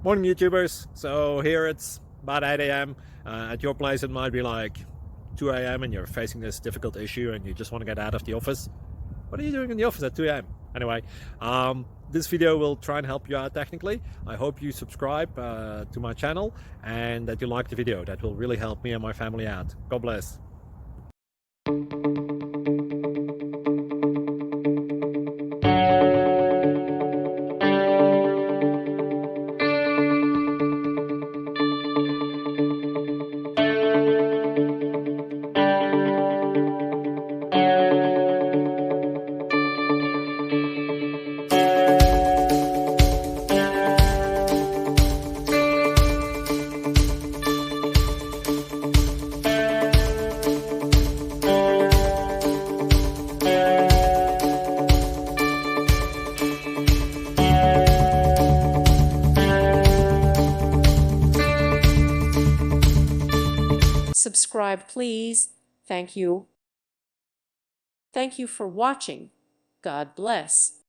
Morning YouTubers. So here it's about 8 a.m. At your place it might be like 2 a.m. and you're facing this difficult issue and you just want to get out of the office. What are you doing in the office at 2 a.m.? Anyway, this video will try and help you out technically. I hope you subscribe to my channel and that you like the video. That will really help me and my family out. God bless. Subscribe, please. Thank you. Thank you for watching. God bless.